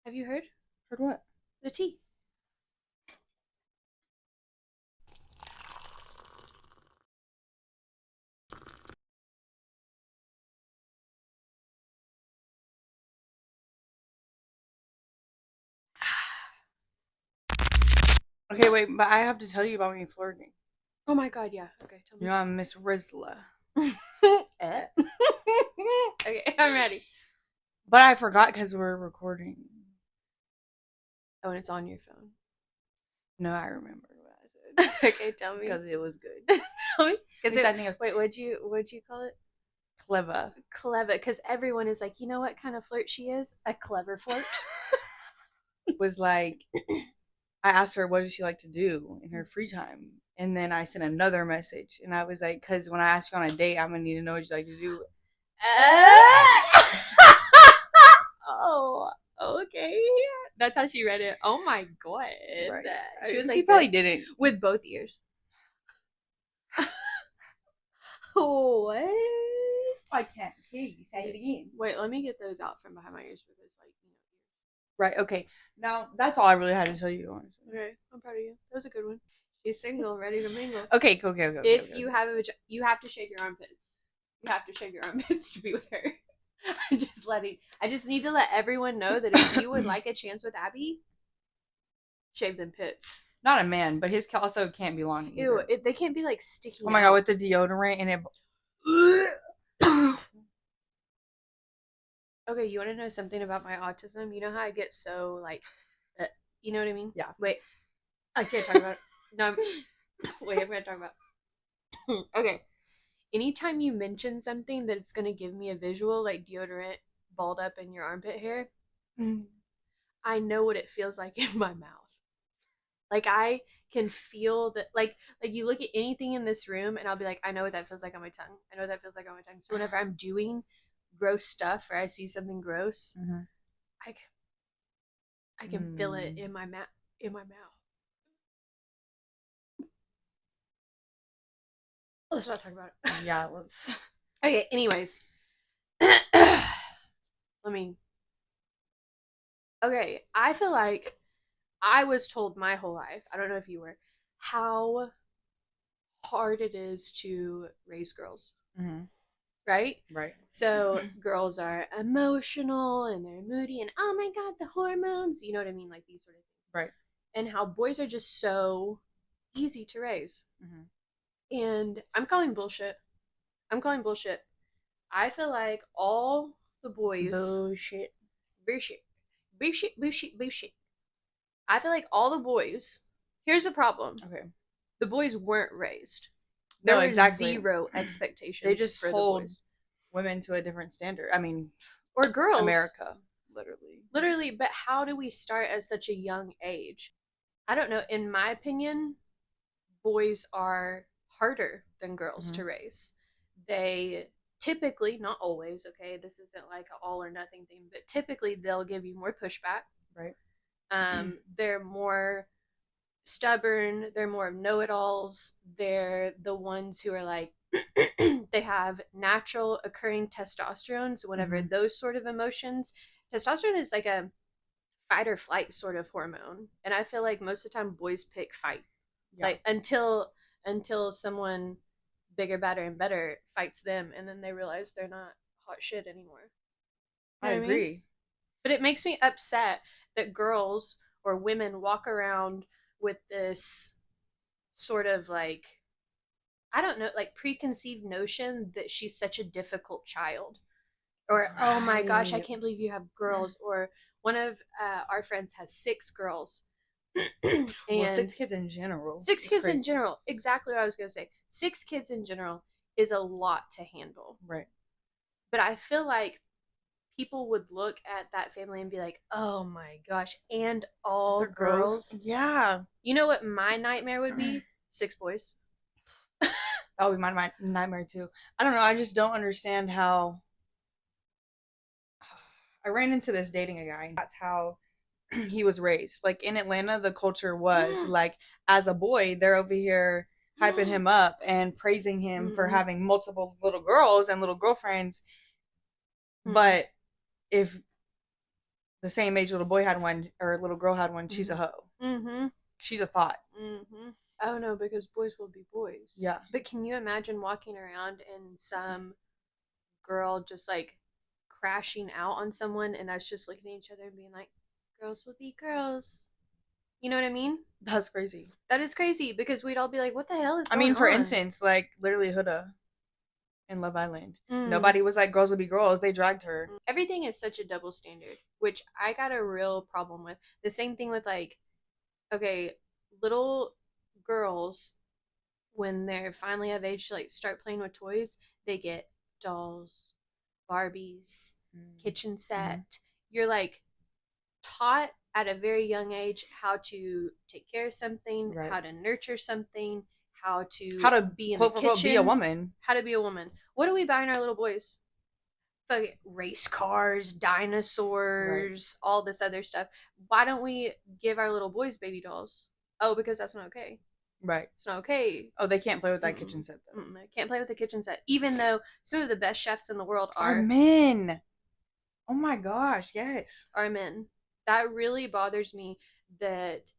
Have you heard? Heard what? The tea. Okay, wait, but I have to tell you about me flirting. Oh my god, yeah. Okay, tell You me. know, I'm Miss Rizla. Okay, I'm ready. But I forgot because we're recording. Oh, and it's on your phone. No, I remember what I said. Okay, tell me. Because it was good. Tell me. Because I think it was Wait, what'd you call it? clever. Clever. Because everyone is like, you know what kind of flirt she is? A clever flirt. Was like, I asked her what does she like to do in her free time. And then I sent another message. And I was like, because when I ask you on a date, I'm going to need to know what you like to do. Oh, okay. That's how she read it. Oh my god. Right. She was She like, probably this didn't. with both ears. What? I can't hear you. Say it again. Wait, let me get those out from behind my ears for this, like, Right, okay. Now, that's all I really had to tell you, honestly. Okay, I'm proud of you. That was a good one. She's single, ready to mingle. Okay. If you have you have to shave your armpits. You have to shave your armpits to be with her. I just need to let everyone know that if you would like a chance with Abby, shave them pits. Not a man, but his also can't be long either. Ew, they can't be like sticky. Oh my god, with the deodorant and it. Okay, you want to know something about my autism? You know how I get so like, you know what I mean? Yeah. Wait, I can't talk about it. No, wait, I'm gonna talk about. Okay, anytime you mention something that's gonna give me a visual, like deodorant balled up in your armpit hair, I know what it feels like in my mouth. Like I can feel that, like you look at anything in this room, and I'll be like, I know what that feels like on my tongue. I know what that feels like on my tongue. So whenever I'm doing gross stuff or I see something gross, I can, I can feel it in my mouth. In my mouth. Let's not talk about it. Yeah, let's. Okay. Anyways, let me. Okay, I feel like I was told my whole life. I don't know if you were, how hard it is to raise girls. Right? Right. So girls are emotional and they're moody and oh my god, the hormones, you know what I mean? Like these sort of things. Right. And how boys are just so easy to raise. And I'm calling bullshit. I'm calling bullshit. I feel like all the boys. Bullshit. Bullshit. Bullshit. Bullshit. Bullshit. I feel like all the boys. Here's the problem. Okay. The boys weren't raised. There No, were exactly. zero expectations. They just for hold the boys. women to a different standard. I mean, or girls. America, literally. Literally, but how do we start at such a young age? I don't know. In my opinion, boys are harder than girls to raise. They typically, not always, okay, this isn't like an all or nothing thing, but typically they'll give you more pushback. Right. They're more stubborn, they're more know-it-alls, they're the ones who are like they have natural occurring testosterone, so whenever those sort of emotions, testosterone is like a fight or flight sort of hormone, and I feel like most of the time boys pick fight. Like until someone bigger, badder, and better fights them, and then they realize they're not hot shit anymore. I agree. Mean? But it makes me upset that girls or women walk around with this sort of like, I don't know, like preconceived notion that she's such a difficult child. Or, oh my gosh, I can't believe you have girls. Or one of our friends has 6 girls. And well, 6 kids in general. 6 kids crazy. In general. Exactly what I was going to say. 6 kids in general is a lot to handle. Right. But I feel like people would look at that family and be like, oh my gosh, and all the girls? Yeah. You know what my nightmare would be? 6 boys. That would be my nightmare too. I don't know. I just don't understand how. I ran into this dating a guy. That's how he was raised. Like in Atlanta, the culture was like, as a boy, they're over here hyping him up and praising him for having multiple little girls and little girlfriends. But if the same age little boy had one or little girl had one, she's a hoe. Mm-hmm. She's a thought. Mm-hmm. Oh no, because boys will be boys. Yeah. But can you imagine walking around and some girl just like crashing out on someone and that's just looking at each other and being like, girls will be girls. You know what I mean? That's crazy. That is crazy because we'd all be like, what the hell is I going mean, for on? instance, like literally Huda in Love Island. Mm. Nobody was like, girls will be girls. They dragged her. Everything is such a double standard, which I got a real problem with. The same thing with like, okay, little girls, when they're finally of age to like start playing with toys, they get dolls, Barbies, kitchen set. You're like taught at a very young age how to take care of something, Right. how to nurture something, how to be in quote the for quote kitchen, be a woman. how to be a woman. What are we buying our little boys? Fucking race cars, dinosaurs, all this other stuff. Why don't we give our little boys baby dolls? Oh, because that's not okay. Right. It's not okay. Oh, they can't play with that kitchen set though. They can't play with the kitchen set, even though some of the best chefs in the world are men. Oh my gosh, yes. Are men. That really bothers me that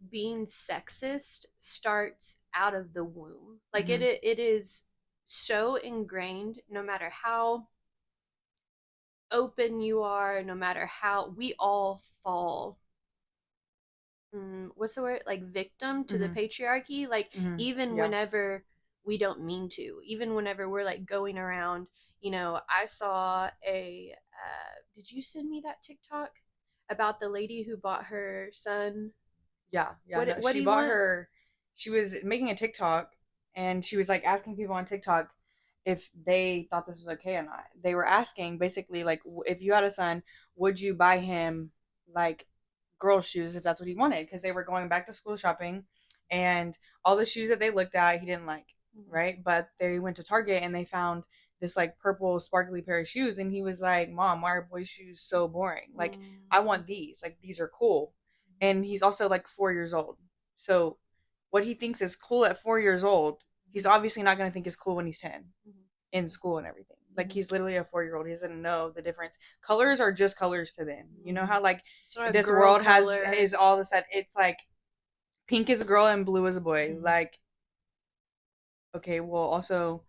being sexist starts out of the womb. Like it is so ingrained, no matter how open you are, no matter how we all fall what's the word, like victim to the patriarchy, like even whenever we don't mean to, even whenever we're like going around, you know, I saw a did you send me that TikTok about the lady who bought her son? Yeah. What she bought her, she was making a TikTok and she was like asking people on TikTok if they thought this was okay or not. They were asking basically like, if you had a son, would you buy him like girl shoes if that's what he wanted? Because they were going back to school shopping and all the shoes that they looked at he didn't like, right? But they went to Target and they found this like purple sparkly pair of shoes and he was like, Mom, why are boys' shoes so boring? Like I want these, like these are cool. And he's also like 4 years old, so what he thinks is cool at 4 years old, he's obviously not going to think is cool when he's 10 in school and everything. Like he's literally a 4-year-old. He doesn't know the difference. Colors are just colors to them. You know how like this world color is all of a sudden it's like pink is a girl and blue is a boy. Like, okay, well also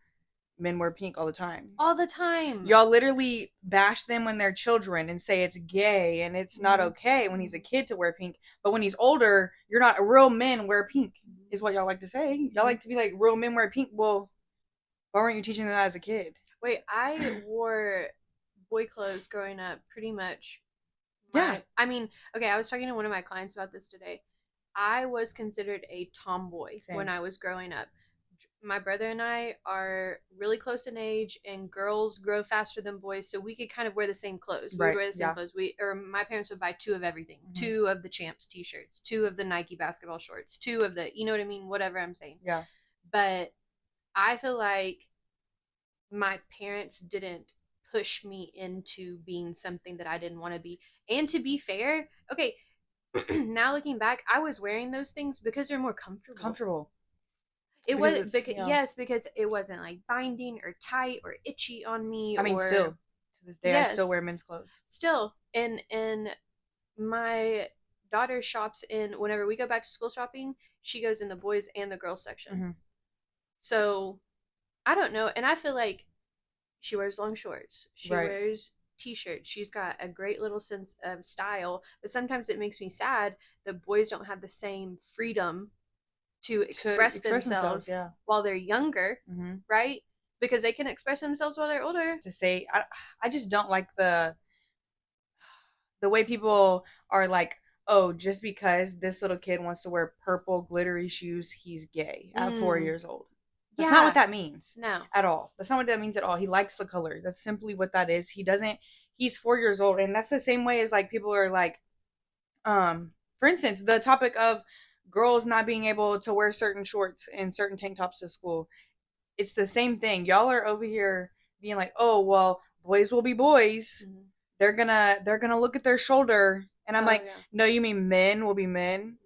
men wear pink all the time. All the time. Y'all literally bash them when they're children and say it's gay and it's not okay when he's a kid to wear pink. But when he's older, you're not, real men wear pink, is what y'all like to say. Y'all like to be like, real men wear pink. Well, why weren't you teaching them that as a kid? Wait, I wore boy clothes growing up pretty much. Yeah. I mean, okay, I was talking to one of my clients about this today. I was considered a tomboy when I was growing up. My brother and I are really close in age, and girls grow faster than boys, so we could kind of wear the same clothes. We would wear the same clothes. My parents would buy 2 of everything, 2 of the Champs t-shirts, 2 of the Nike basketball shorts, 2 of the, you know what I mean, whatever I'm saying. Yeah. But I feel like my parents didn't push me into being something that I didn't want to be. And to be fair, okay, now looking back, I was wearing those things because they're more comfortable. It was because because it wasn't like binding or tight or itchy on me. I mean, still to this day, I still wear men's clothes. Still, and my daughter shops in, whenever we go back to school shopping, she goes in the boys and the girls section. So I don't know, and I feel like she wears long shorts. She wears t-shirts. She's got a great little sense of style, but sometimes it makes me sad that boys don't have the same freedom to express themselves while they're younger, right? Because they can express themselves while they're older. To say, I just don't like the way people are like, oh, just because this little kid wants to wear purple glittery shoes, he's gay at 4 years old. That's not what that means. No. At all. That's not what that means at all. He likes the color. That's simply what that is. He's 4 years old. And that's the same way as like people are like, for instance, the topic of girls not being able to wear certain shorts and certain tank tops to school. It's the same thing. Y'all are over here being like, oh, well, boys will be boys. They're gonna look at their shoulder. And I'm no, you mean men will be men.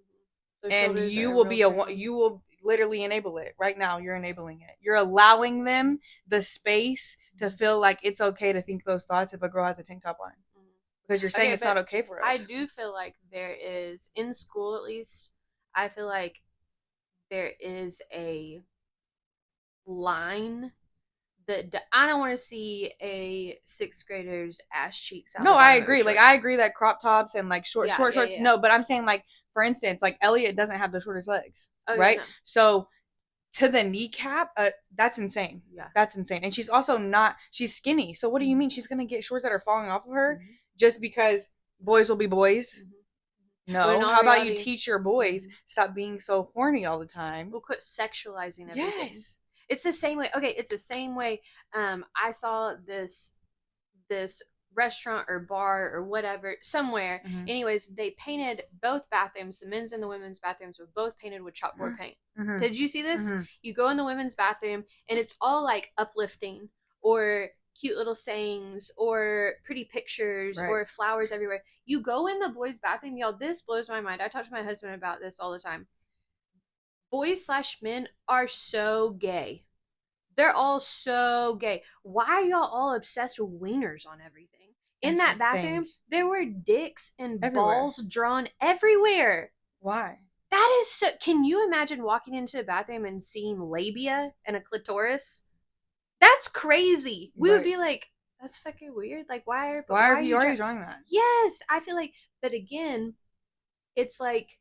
And you will be you will literally enable it right now. You're enabling it. You're allowing them the space to feel like it's okay to think those thoughts if a girl has a tank top on, because you're saying Okay, it's but not okay for us. I do feel like there is, in school at least, I feel like there is a line that I don't want to see a sixth grader's ass cheeks out No, the I bottom of her agree. Like shorts. I agree that crop tops and like short Yeah, short yeah, shorts. yeah. No, but I'm saying like for instance, like Elliot doesn't have the shortest legs, Oh, yeah, right? no. So to the kneecap, that's insane. Yeah. That's insane. And she's also not. She's skinny. So what do you mean she's gonna get shorts that are falling off of her just because boys will be boys? No. How about you teach your boys stop being so horny all the time? We'll quit sexualizing everything. Yes. It's the same way. Okay, it's the same way. I saw this restaurant or bar or whatever somewhere. Anyways, they painted both bathrooms. The men's and the women's bathrooms were both painted with chalkboard paint. Did you see this? You go in the women's bathroom and it's all like uplifting or cute little sayings or pretty pictures or flowers everywhere. You go in the boys' bathroom, y'all. This blows my mind. I talk to my husband about this all the time. Boys/men are so gay. They're all so gay. Why are y'all all obsessed with wieners on everything? In that bathroom, there were dicks and balls drawn everywhere. Why? That is so. Can you imagine walking into a bathroom and seeing labia and a clitoris? That's crazy. We would be like, that's fucking weird. Like, why are you drawing that? Yes, I feel like, but again, it's like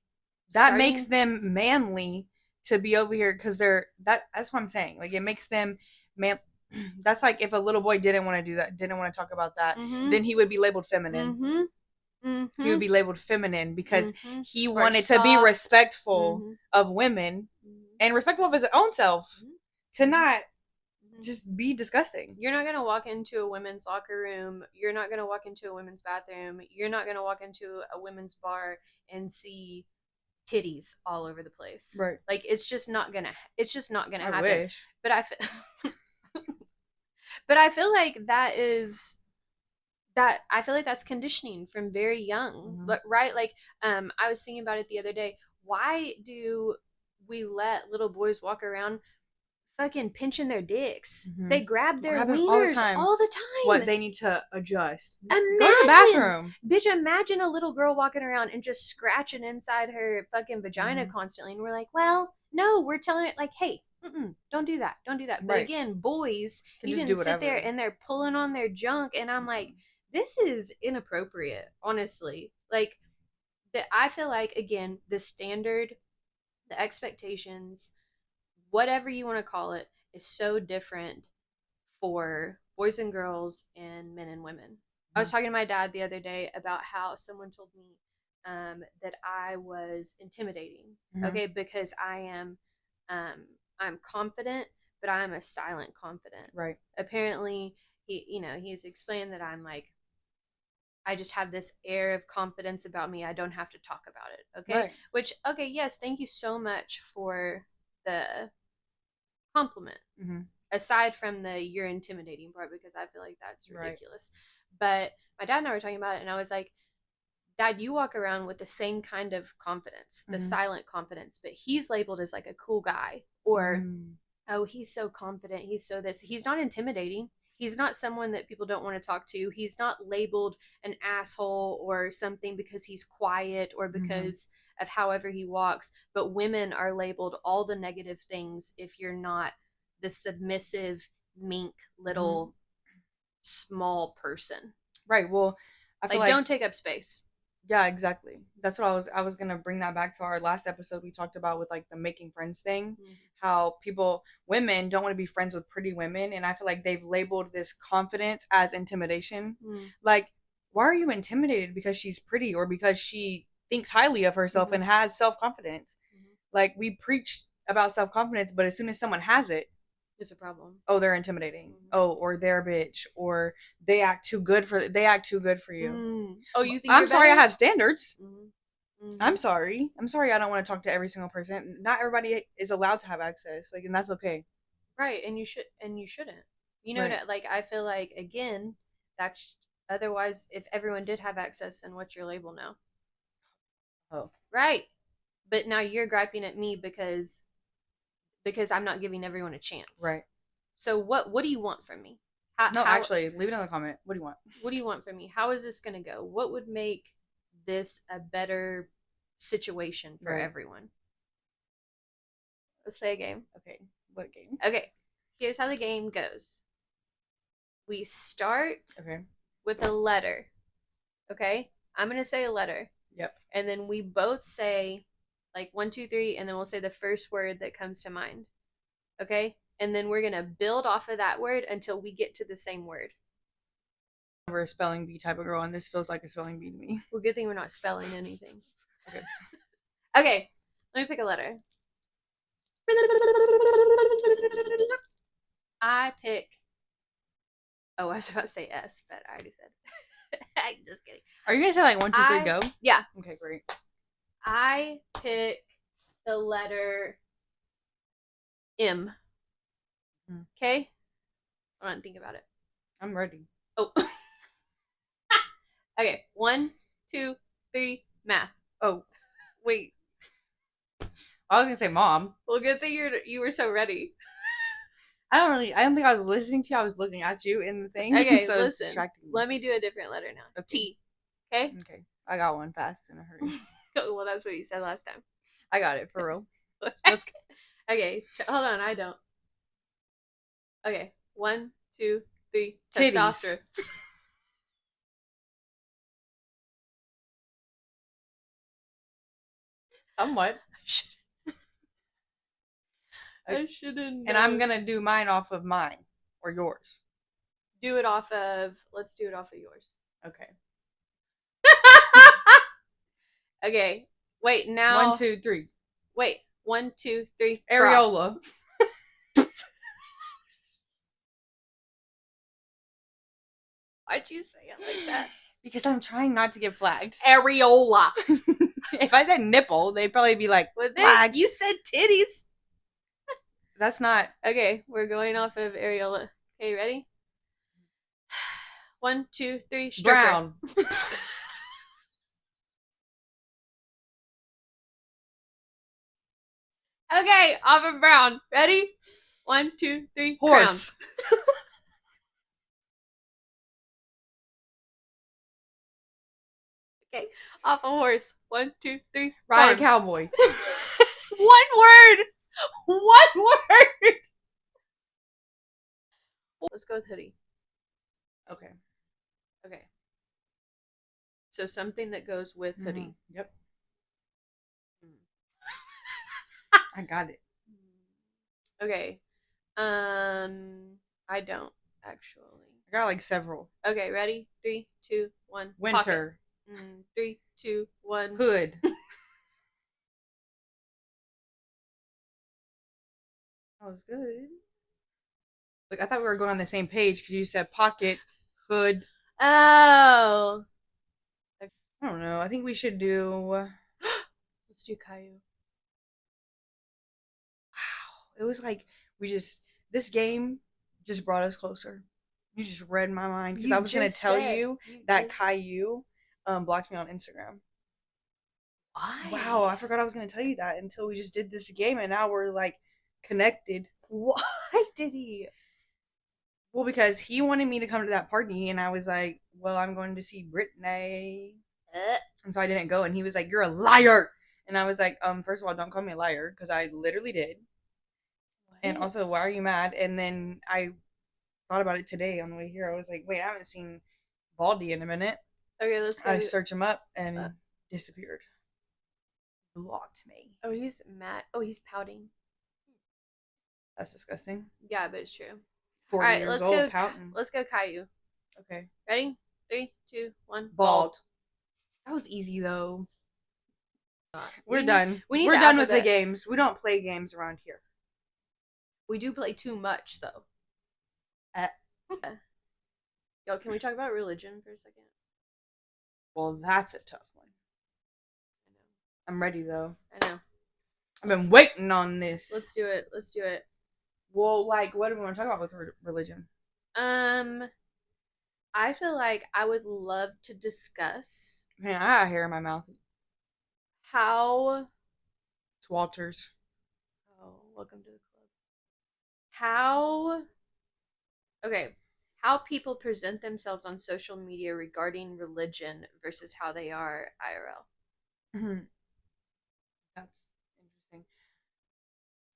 that makes them manly to be over here because that's what I'm saying. Like it makes them man. That's like if a little boy didn't want to do that, didn't want to talk about that, then he would be labeled feminine. He would be labeled feminine because he wanted to be respectful of women and respectful of his own self to not just be disgusting. You're not going to walk into a women's locker room. You're not going to walk into a women's bathroom. You're not going to walk into a women's bar and see titties all over the place. Right. Like it's just not gonna happen. I wish. But but I feel like I feel like that's conditioning from very young. Right? Like I was thinking about it the other day. Why do we let little boys walk around fucking pinching their dicks? They grab their wieners all the time. What, they need to adjust. Imagine, go to the bathroom. Bitch, imagine a little girl walking around and just scratching inside her fucking vagina constantly. And we're like, well, no, we're telling it like, hey, don't do that. Don't do that. But again, boys, you can sit there and they're pulling on their junk. And I'm like, this is inappropriate, honestly. Like, I feel like, again, the standard, the expectations, whatever you want to call it, is so different for boys and girls and men and women. I was talking to my dad the other day about how someone told me that I was intimidating. Okay, because I'm confident, but I'm a silent confident. Right. Apparently, he's explained that I'm like, I just have this air of confidence about me. I don't have to talk about it. Okay. Right. Which, okay, yes, thank you so much for the compliment. Aside from the you're intimidating part, because I feel like that's ridiculous. But my dad and I were talking about it, and I was like, Dad, you walk around with the same kind of confidence, the silent confidence, but he's labeled as like a cool guy, or oh, he's so confident, he's so this. He's not intimidating. He's not someone that people don't want to talk to. He's not labeled an asshole or something because he's quiet or because of however he walks. But women are labeled all the negative things if you're not the submissive, mink, little, small person. Right. Well, I feel like don't take up space. Yeah, exactly. That's what I was gonna bring that back to our last episode we talked about with like the making friends thing. How women don't want to be friends with pretty women, and I feel like they've labeled this confidence as intimidation. Like, why are you intimidated because she's pretty or because she thinks highly of herself and has self-confidence? Like, we preach about self-confidence, but as soon as someone has it, it's a problem. Oh, they're intimidating. Oh, or they're a bitch, or they act too good for you. Oh, you think I'm sorry, I have standards. I'm sorry. I don't want to talk to every single person. Not everybody is allowed to have access, like, and that's okay. Right, and you shouldn't. You know, like, I feel like, again, that's otherwise, if everyone did have access, then what's your label now? Oh, right. But now you're griping at me because I'm not giving everyone a chance. Right. So what do you want from me? No, actually, leave it in the comment. What do you want? What do you want from me? How is this gonna go? What would make this a better situation for everyone? Let's play a game. Okay. What game? Okay. Here's how the game goes. We start with a letter. Okay? I'm gonna say a letter. Yep. And then we both say like 1, 2, 3, and then we'll say the first word that comes to mind. Okay? And then we're gonna build off of that word until we get to the same word. We're a spelling bee type of girl, and this feels like a spelling bee to me. Well, good thing we're not spelling anything. Okay. Okay, let me pick a letter. I pick. Oh, I was about to say S, but I already said. I'm just kidding. Are you gonna say like 1, 2, 3, go? Yeah. Okay, great. I pick the letter M. Okay? I don't think about it. I'm ready. Oh. Okay. 1, 2, 3, math. Oh, wait. I was gonna say mom. Well, good thing you were so ready. I don't think I was listening to you. I was looking at you in the thing. Okay, so listen. Let me do a different letter now. Okay. T. Okay? Okay. I got one fast in a hurry. Well, that's what you said last time. I got it, for real. Let's go. Okay. Hold on, I don't. Okay. 1, 2, 3. Titties. Testosterone. Somewhat. I shouldn't. And I'm gonna do mine off of mine or yours. Do it off of. Let's do it off of yours. Okay. Okay. Wait. Now. 1, 2, 3. Wait. 1, 2, 3. Areola. Why'd you say it like that? Because I'm trying not to get flagged. Areola. If I said nipple, they'd probably be like, flagged. You said titties. That's not. Okay, we're going off of areola. Okay, ready? 1, 2, 3. Stripper. Brown. Okay, off of brown. Ready? 1, 2, 3. Horse. Okay, off a horse. 1, 2, 3. Ride a cowboy. One word. One word. Let's go with hoodie. Okay. Okay. So something that goes with hoodie. Mm-hmm. Yep. I got it. Okay. I don't actually. I got like several. Okay, ready? 3, 2, 1. Winter. 3, 2, 1. Hood. That was good. Like I thought we were going on the same page because you said pocket, hood. Oh. I don't know. I think we should do. Let's do Caillou. Wow. It was like this game just brought us closer. You just read my mind because I was going to tell you that Caillou blocked me on Instagram. Why? Wow, I forgot I was going to tell you that until we just did this game and now we're like connected. Why did he? Well, because he wanted me to come to that party and I was like, well, I'm going to see Britney. And so I didn't go and he was like, you're a liar. And I was like, first of all, don't call me a liar because I literally did. What? And also, why are you mad? And then I thought about it today on the way here. I was like, wait, I haven't seen Baldy in a minute. Okay, let's go. I search him up and disappeared. Blocked me. Oh, he's mad. Oh, he's pouting. That's disgusting. Yeah, but it's true. 40 All right, years let's old, go. pouting. Let's go Caillou. Okay. Ready? 3, 2, 1. Bald. That was easy though. We're done. We're done with the games. We don't play games around here. We do play too much though. Yo, can we talk about religion for a second? Well, that's a tough one. I know. I'm ready though. I know. I've been waiting on this. Let's do it. Let's do it. Well, like, what do we want to talk about with religion? I feel like I would love to discuss. Man, I got hair in my mouth. How? It's Walters. Oh, welcome to the club. How? Okay. how people present themselves on social media regarding religion versus how they are IRL. Mhm. That's interesting.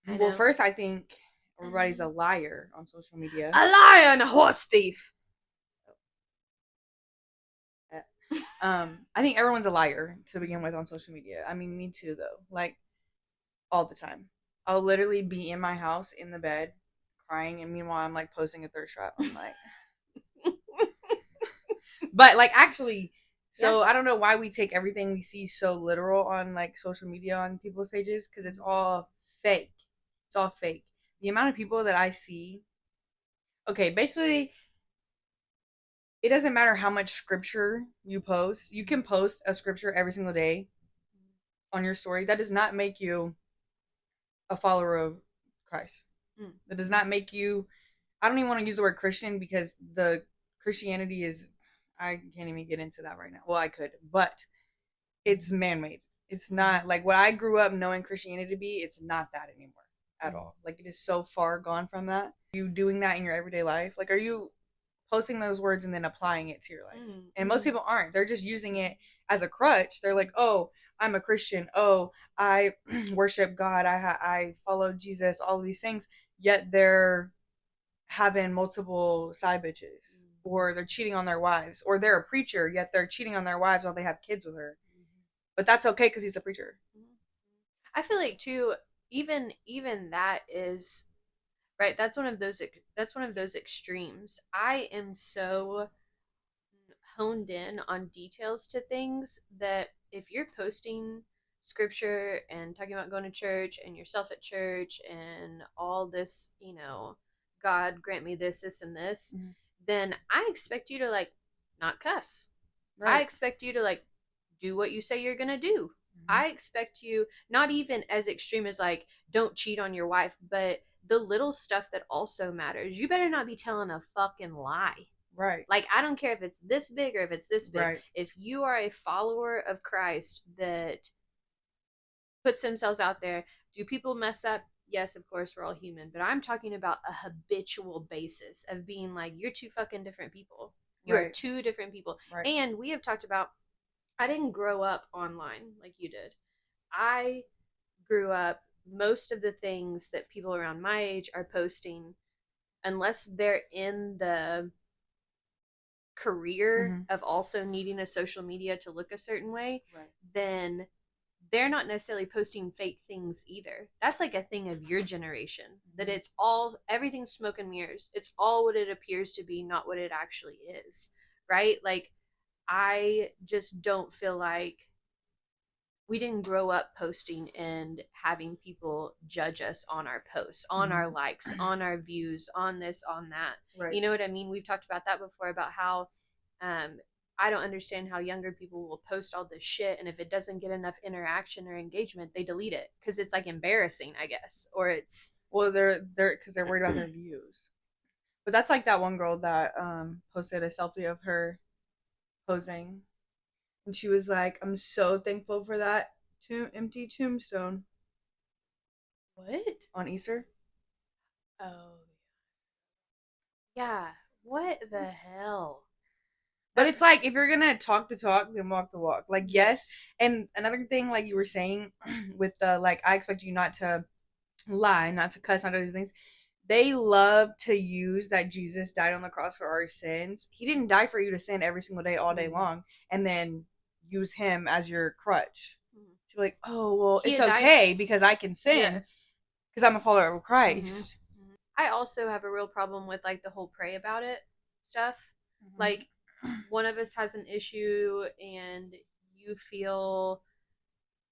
I Well, know. first, I think everybody's a liar on social media. A liar and a horse thief. I think everyone's a liar to begin with on social media. I mean, me too, though. Like, all the time. I'll literally be in my house in the bed crying, and meanwhile, I'm like posting a thirst trap. I'm like, but like, actually, so Yeah. I don't know why we take everything we see so literal on like social media on people's pages because it's all fake. It's all fake. The amount of people that I see, okay, basically, it doesn't matter how much scripture you post. You can post a scripture every single day on your story. That does not make you a follower of Christ. That does not make you. I don't even want to use the word Christian because the Christianity is. I can't even get into that right now. Well, I could, but it's man-made. It's not like what I grew up knowing Christianity to be. It's not that anymore at all. Like it is so far gone from that. You doing that in your everyday life? Like, are you posting those words and then applying it to your life? And most people aren't. They're just using it as a crutch. They're like, oh, I'm a Christian. Oh, I worship God. I follow Jesus. All of these things. Yet they're having multiple side bitches, or they're cheating on their wives, or they're a preacher yet they're cheating on their wives while they have kids with her. But that's okay because he's a preacher. I feel like too, even that is right. That's one of those extremes. I am so honed in on details to things that if you're posting scripture and talking about going to church and yourself at church and all this, God grant me this, and this, then I expect you to like not cuss. I Right. expect you to like do what you say you're gonna do. I expect you not even as extreme as like don't cheat on your wife, but the little stuff that also matters. You better not be telling a fucking lie. Right. Like, I don't care if it's this big or if it's this big. Right. If you are a follower of Christ that puts themselves out there, do people mess up? Yes, of course, we're all human. But I'm talking about a habitual basis of being like, you're two fucking different people. You are Right. two different people. Right. And we have talked about, I didn't grow up online like you did. I grew up, most of the things that people around my age are posting, unless they're in the career of also needing a social media to look a certain way, Right. then they're not necessarily posting fake things either. That's like a thing of your generation, that it's all, everything's smoke and mirrors. It's all what it appears to be, not what it actually is, right? Like, I just don't feel like we didn't grow up posting and having people judge us on our posts, on our likes, on our views, on this, on that. Right. You know what I mean? We've talked about that before, about how I don't understand how younger people will post all this shit, and if it doesn't get enough interaction or engagement, they delete it because it's like embarrassing, I guess, or it's Well, they're because they're worried about their views. But that's like that one girl that posted a selfie of her posing, and she was like, "I'm so thankful for that empty tombstone what? on Easter." Oh, yeah. What the hell? But it's like if you're gonna talk the talk, then walk the walk. Like yes, and another thing, like you were saying, with the like, I expect you not to lie, not to cuss, not to do things. They love to use that Jesus died on the cross for our sins. He didn't die for you to sin every single day, all day long, and then use him as your crutch to be like, oh well, He it's had died- okay because I can sin Yes. because I'm a follower of Christ. I also have a real problem with like the whole pray about it stuff. Like, one of us has an issue and you feel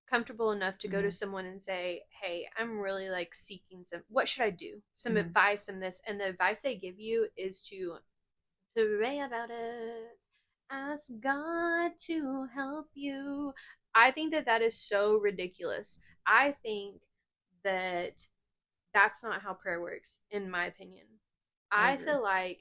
comfortable enough to go to someone and say, hey, I'm really like seeking what should I do? Some advice on this. And the advice they give you is to pray about it. Ask God to help you. I think that that is so ridiculous. I think that that's not how prayer works, in my opinion. I feel like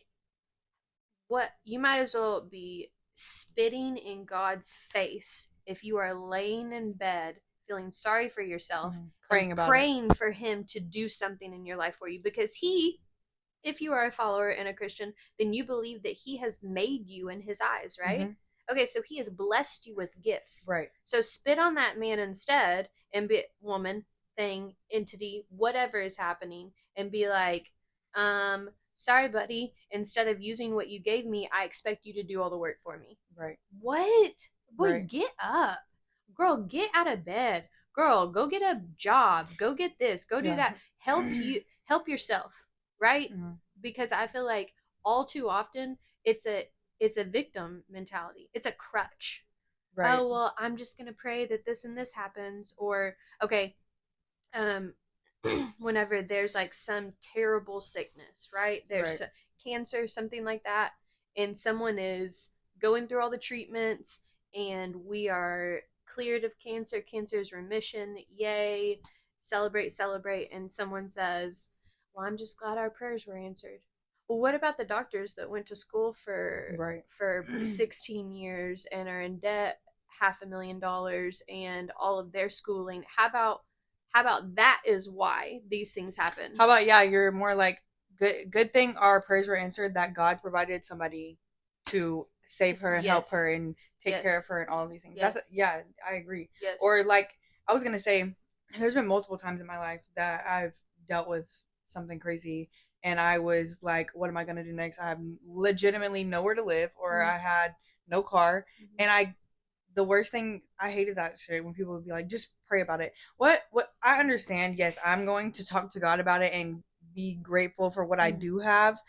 what you might as well be spitting in God's face if you are laying in bed feeling sorry for yourself, Praying about praying for him to do something in your life for you, because he if you are a follower and a Christian, then you believe that he has made you in his eyes, right? Mhm. Okay, so he has blessed you with gifts. Right. So spit on that man instead and be woman, thing, entity, whatever is happening, and be like, sorry, buddy, instead of using what you gave me, I expect you to do all the work for me. Right. What? Boy, Right. get up. Girl, get out of bed. Girl, go get a job. Go get this. Go do Yeah. that. Help yourself, right? Mhm. Because I feel like all too often it's a victim mentality. It's a crutch. Right. Oh, well, I'm just going to pray that this and this happens, or okay, um whenever there's like some terrible sickness, right? There's Right. cancer, something like that, and someone is going through all the treatments and we are cleared of cancer, cancer's remission, yay, celebrate, celebrate, and someone says, well, I'm just glad our prayers were answered. Well, what about the doctors that went to school for Right. 16 years and are in debt $500,000 and all of their schooling? How about that is why these things happen? How about, yeah, you're more like, good thing our prayers were answered, that God provided somebody to save her and help her Yes. and take care of her Yes. and all of these things. Yes. Yeah, I agree. Yes. Or like I was gonna say, there's been multiple times in my life that I've dealt with something crazy and I was like, what am I gonna do next? I have legitimately nowhere to live, or I had no car, and the worst thing, I hated that shit when people would be like, just pray about it. What I understand, yes, I'm going to talk to God about it and be grateful for what I do have.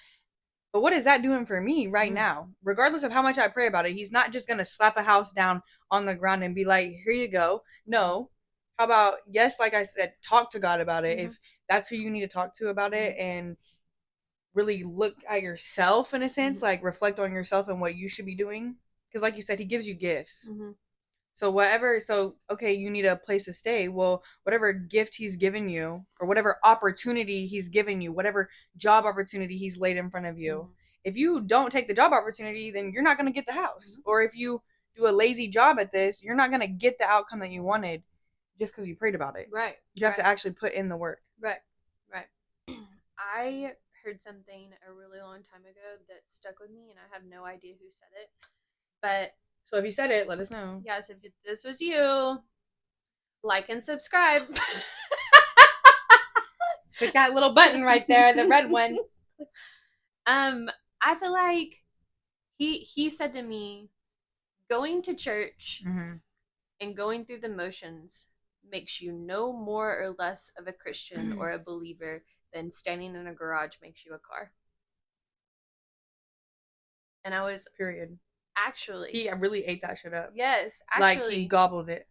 But what is that doing for me right now? Regardless of how much I pray about it, he's not just gonna slap a house down on the ground and be like, here you go. No. How about, yes, like I said, talk to God about it. If that's who you need to talk to about it, and really look at yourself in a sense, like reflect on yourself and what you should be doing. Because like you said, he gives you gifts. So okay, you need a place to stay. Well, whatever gift he's given you, or whatever opportunity he's given you, whatever job opportunity he's laid in front of you, if you don't take the job opportunity, then you're not going to get the house. Or if you do a lazy job at this, you're not going to get the outcome that you wanted just because you prayed about it. Right. You have to actually put in the work. Right. Right. I heard something a really long time ago that stuck with me, and I have no idea who said it. But so if you said it, let us know. Yes, if this was you, like and subscribe. Click that little button right there, the red one. I feel like he said to me, going to church and going through the motions makes you no more or less of a Christian or a believer than standing in a garage makes you a car. And I was period. Actually, he really ate that shit up. Yes, actually, like he gobbled it.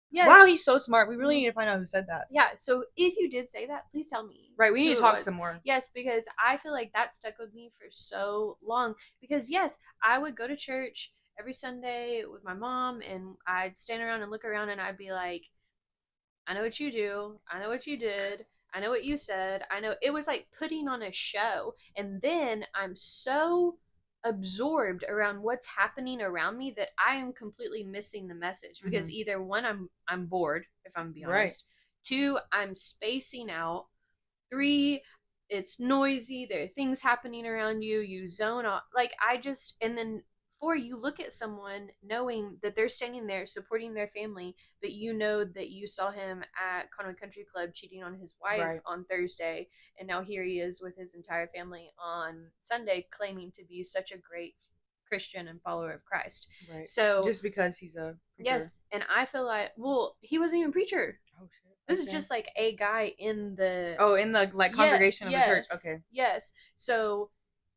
Yes. Wow, he's so smart. We really need to find out who said that. Yeah, so if you did say that, please tell me. Right, we need to talk some more. Yes, because I feel like that stuck with me for so long. Because yes, I would go to church every Sunday with my mom, and I'd stand around and look around, and I'd be like, I know what you do. I know what you did. I know what you said. I know. It was like putting on a show. And then I'm so absorbed around what's happening around me that I am completely missing the message, because either one, I'm bored, if I'm being honest. Two, I'm spacing out. Three, it's noisy. There are things happening around you. You zone out. Like and then four, you look at someone knowing that they're standing there supporting their family, but you know that you saw him at Conway Country Club cheating on his wife on Thursday, and now here he is with his entire family on Sunday, claiming to be such a great Christian and follower of Christ. Right. So just because he's a preacher. Yes, and I feel like, well, he wasn't even a preacher. Oh shit. This is just like a guy in the congregation of the church. Okay. Yes. So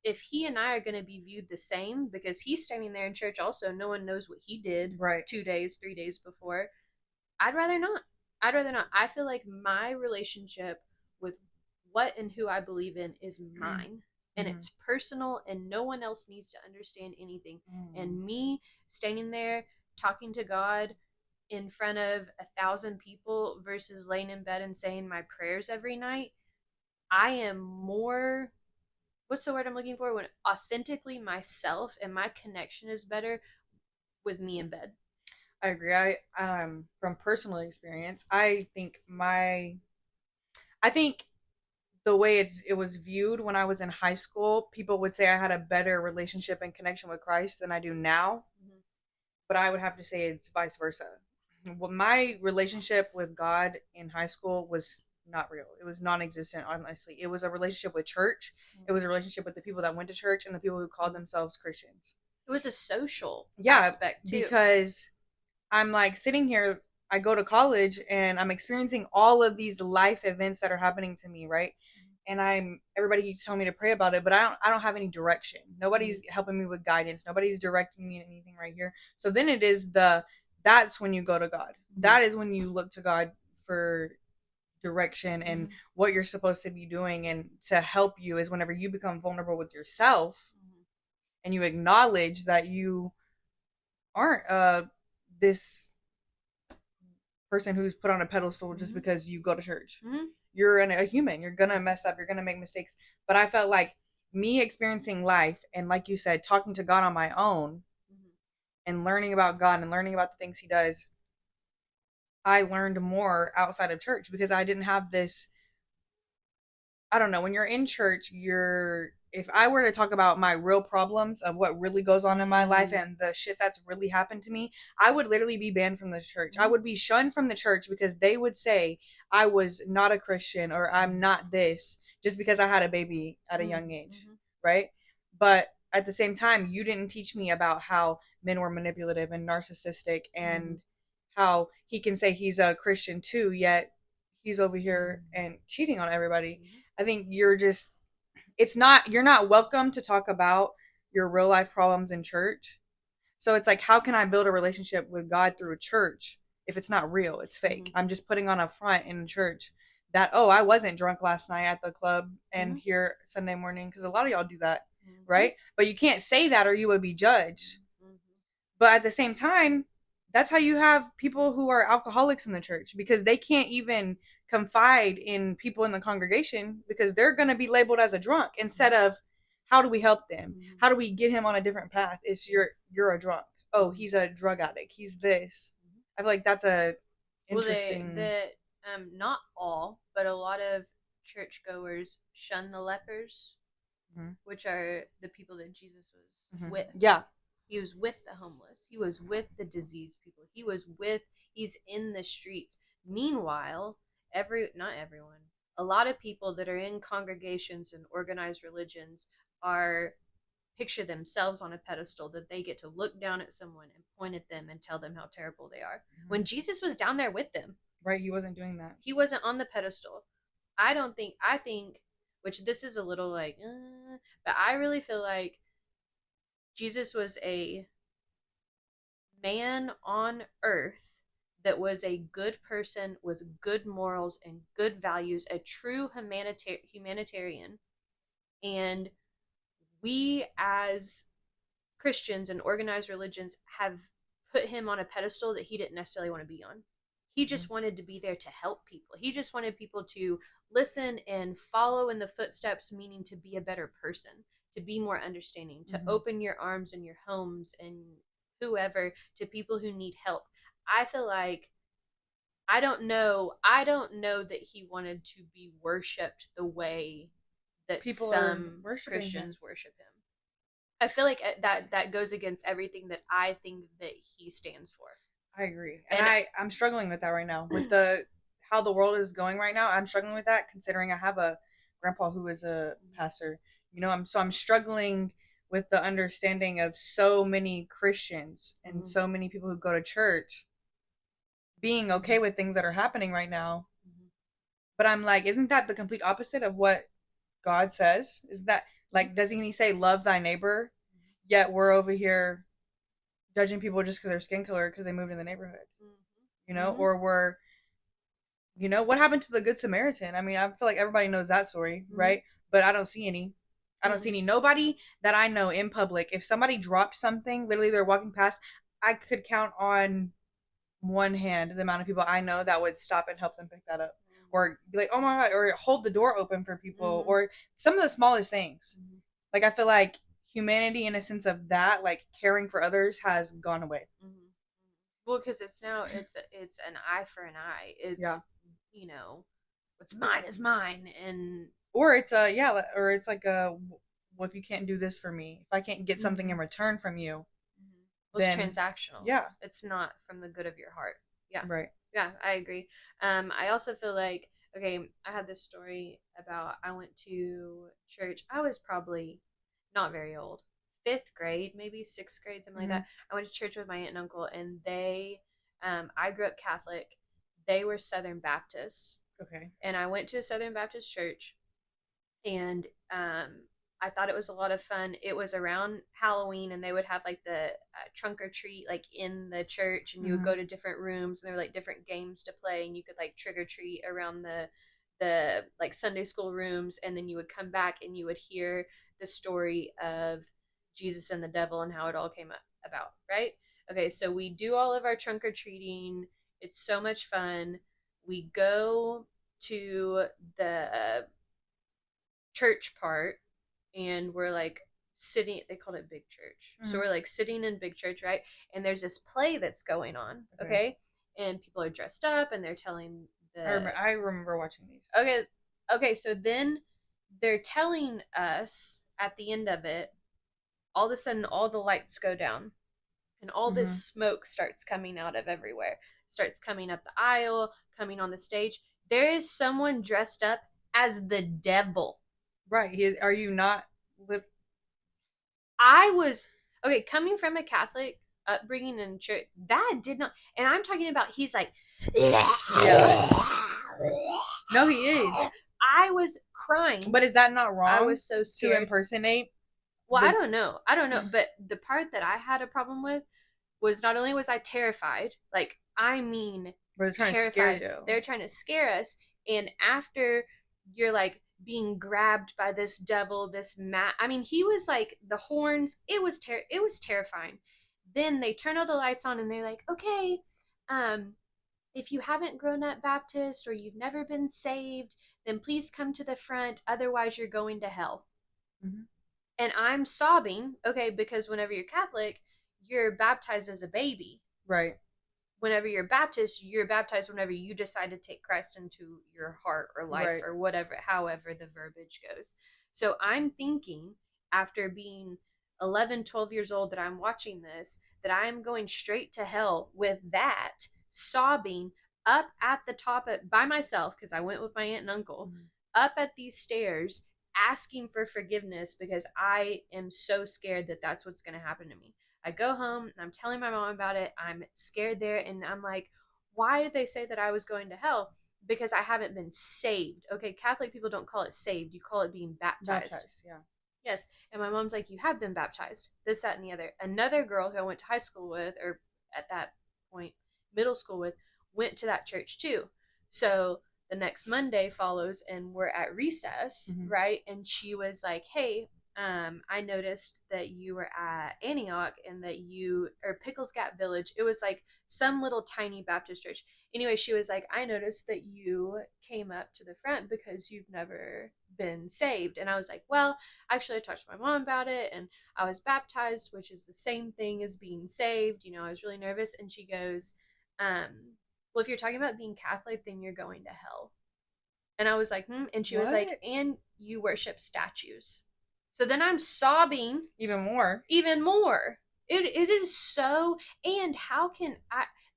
if he and I are going to be viewed the same, because he's standing there in church also, no one knows what he did 2 days, 3 days before, I'd rather not. I feel like my relationship with what and who I believe in is mine. And it's personal, and no one else needs to understand anything. And me standing there talking to God in front of 1,000 people versus laying in bed and saying my prayers every night, I am more, what's the word I'm looking for, when authentically myself, and my connection is better with me in bed. I agree. I from personal experience, I think the way it was viewed when I was in high school, people would say I had a better relationship and connection with Christ than I do now. Mhm. But I would have to say it's vice versa. Well, my relationship with God in high school was not real. It was non-existent, honestly. It was a relationship with church. It was a relationship with the people that went to church and the people who called themselves Christians. It was a social Yeah, aspect too. because I'm like sitting here, I go to college and I'm experiencing all of these life events that are happening to me, right? And everybody keeps telling me to pray about it, but I don't have any direction. Nobody's helping me with guidance. Nobody's directing me in anything right here. So then that's when you go to God. That is when you look to God for direction and what you're supposed to be doing, and to help you is whenever you become vulnerable with yourself and you acknowledge that you aren't this person who's put on a pedestal just because you go to church. You're a human. You're gonna mess up. You're gonna make mistakes. But I felt like me experiencing life and, like you said, talking to God on my own and learning about God and learning about the things He does, I learned more outside of church because I didn't have this. I don't know. When you're in church, if I were to talk about my real problems of what really goes on in my life and the shit that's really happened to me, I would literally be banned from the church. I would be shunned from the church because they would say I was not a Christian or I'm not this just because I had a baby at a young age, right? But at the same time, you didn't teach me about how men were manipulative and narcissistic and how he can say he's a Christian too, yet he's over here and cheating on everybody. I think you're not welcome to talk about your real life problems in church. So it's like, how can I build a relationship with God through a church if it's not real? It's fake. I'm just putting on a front in church that, oh, I wasn't drunk last night at the club and here Sunday morning, because a lot of y'all do that, right? But you can't say that or you would be judged. But at the same time, that's how you have people who are alcoholics in the church, because they can't even confide in people in the congregation because they're going to be labeled as a drunk instead of, how do we help them? How do we get him on a different path? It's you're a drunk. Oh, he's a drug addict. He's this. I feel like that's a interesting. Not all, but a lot of churchgoers shun the lepers, which are the people that Jesus was with. Yeah. He was with the homeless. He was with the diseased people. He's in the streets. Meanwhile, not everyone, a lot of people that are in congregations and organized religions picture themselves on a pedestal, that they get to look down at someone and point at them and tell them how terrible they are. When Jesus was down there with them. Right, he wasn't doing that. He wasn't on the pedestal. I think, which this is a little like, but I really feel like Jesus was a man on earth that was a good person with good morals and good values, a true humanitarian. And we as Christians and organized religions have put him on a pedestal that he didn't necessarily want to be on. He just wanted to be there to help people. He just wanted people to listen and follow in the footsteps, meaning to be a better person, to be more understanding, to open your arms and your homes and whoever to people who need help. I feel like I don't know that he wanted to be worshipped the way that people some Christians worship him. I feel like that goes against everything that I think that he stands for. I agree. And I'm struggling with that right now. With how the world is going right now, I'm struggling with that, considering I have a grandpa who is a pastor. I'm struggling with the understanding of so many Christians and so many people who go to church being okay with things that are happening right now. But I'm like, isn't that the complete opposite of what God says? Is that, like, doesn't he say love thy neighbor? Yet we're over here judging people just because they're skin color because they moved in the neighborhood. Or we're, what happened to the Good Samaritan? I mean, I feel like everybody knows that story, right? But I don't see any. Nobody that I know in public. If somebody dropped something, literally they're walking past, I could count on one hand the amount of people I know that would stop and help them pick that up, or be like, oh my God, or hold the door open for people, or some of the smallest things. Like, I feel like humanity, in a sense of that, like caring for others, has gone away. Well, because it's an eye for an eye. It's what's mine is mine, and Or it's a or it's like a, well, if you can't do this for me, if I can't get something in return from you, Well, it's then transactional. yeah, It's not from the good of your heart. Yeah. right. Yeah, I agree. I also feel like, okay, I had this story about I went to church. I was probably not very old, fifth grade, maybe sixth grade, something like that. I went to church with my aunt and uncle, and I grew up Catholic. They were Southern Baptists, Okay. and I went to a Southern Baptist church, and I thought it was a lot of fun. It was around Halloween, and they would have like the trunk or treat like in the church, and you would go to different rooms, and there were like different games to play, and you could like trick or treat around the like Sunday school rooms, and then you would come back and you would hear the story of Jesus and the devil and how it all came about, right? Okay, so we do all of our trunk or treating. It's so much fun. We go to the church part, and we're like sitting, they called it big church, so we're like sitting in big church, right? And there's this play that's going on, okay? And people are dressed up and they're telling I remember watching these. Okay, so then they're telling us at the end of it, all of a sudden all the lights go down and all this smoke starts coming out of everywhere, starts coming up the aisle, coming on the stage. There is someone dressed up as the devil. Right. Are you not? I was, okay, coming from a Catholic upbringing in church, that did not, and I'm talking about he's like, yeah. No, he is. I was crying. But is that not wrong? I was so scared to impersonate. Well, I don't know. But the part that I had a problem with was not only was I terrified, like I mean, they're trying terrified. to scare you. They're trying to scare us, and after you're like being grabbed by this devil, I mean, he was like the horns. It was terrifying. Then they turn all the lights on, and they're like, okay, if you haven't grown up Baptist or you've never been saved, then please come to the front. Otherwise, you're going to hell. And I'm sobbing, okay, because whenever you're Catholic, you're baptized as a baby. Right. Whenever you're Baptist, you're baptized whenever you decide to take Christ into your heart or life or whatever, however the verbiage goes. So I'm thinking, after being 11, 12 years old, that I'm watching this, that I'm going straight to hell with that, sobbing up at the top by myself, because I went with my aunt and uncle, up at these stairs, asking for forgiveness because I am so scared that that's what's going to happen to me. I go home and I'm telling my mom about it. I'm scared there, and I'm like, why did they say that I was going to hell? Because I haven't been saved. Okay, Catholic people don't call it saved. You call it being baptized. Yeah. Yes. And my mom's like, you have been baptized. This, that, and the other. Another girl who I went to high school with, or at that point, middle school with, went to that church too. So the next Monday follows, and we're at recess, right? And she was like, hey, I noticed that you were at Antioch and that or Pickles Gap Village. It was like some little tiny Baptist church. Anyway, she was like, I noticed that you came up to the front because you've never been saved. And I was like, well, actually, I talked to my mom about it, and I was baptized, which is the same thing as being saved. You know, I was really nervous. And she goes, well, if you're talking about being Catholic, then you're going to hell. And I was like, And she was like, and you worship statues. So then I'm sobbing. Even more. It is so, and how can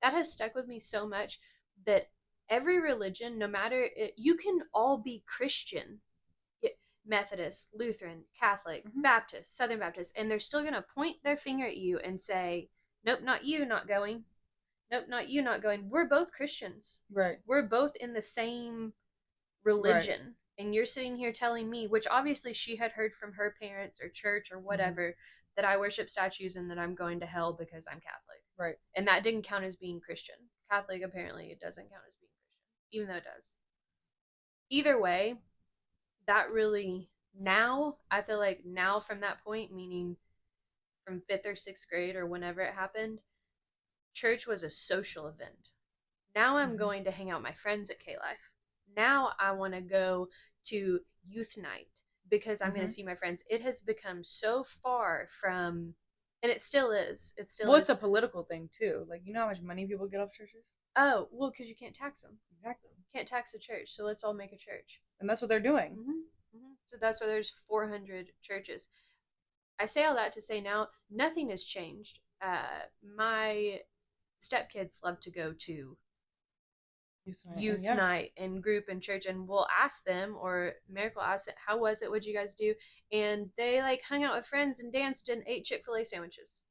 that has stuck with me so much, that every religion, no matter you can all be Christian, Methodist, Lutheran, Catholic, Baptist, Southern Baptist, and they're still going to point their finger at you and say, nope, not you, not going. Nope, not you, not going. We're both Christians. Right. We're both in the same religion. Right. And you're sitting here telling me, which obviously she had heard from her parents or church or whatever, that I worship statues and that I'm going to hell because I'm Catholic. Right. And that didn't count as being Christian. Catholic, apparently, it doesn't count as being Christian, even though it does. Either way, that really, now, I feel like now from that point, meaning from 5th or 6th grade or whenever it happened, church was a social event. Now I'm going to hang out with my friends at K-Life. Now I want to go to youth night because I'm going to see my friends. It has become so far from, and it still is. It's a political thing too. Like, you know how much money people get off churches? Oh, well, because you can't tax them. Exactly. Can't tax a church, so let's all make a church. And that's what they're doing. So that's why there's 400 churches. I say all that to say now nothing has changed. My stepkids love to go to youth Yeah. night and group and church, and we'll ask them, or Miracle asks it, how was it, what'd you guys do? And they like hung out with friends and danced and ate Chick-fil-A sandwiches.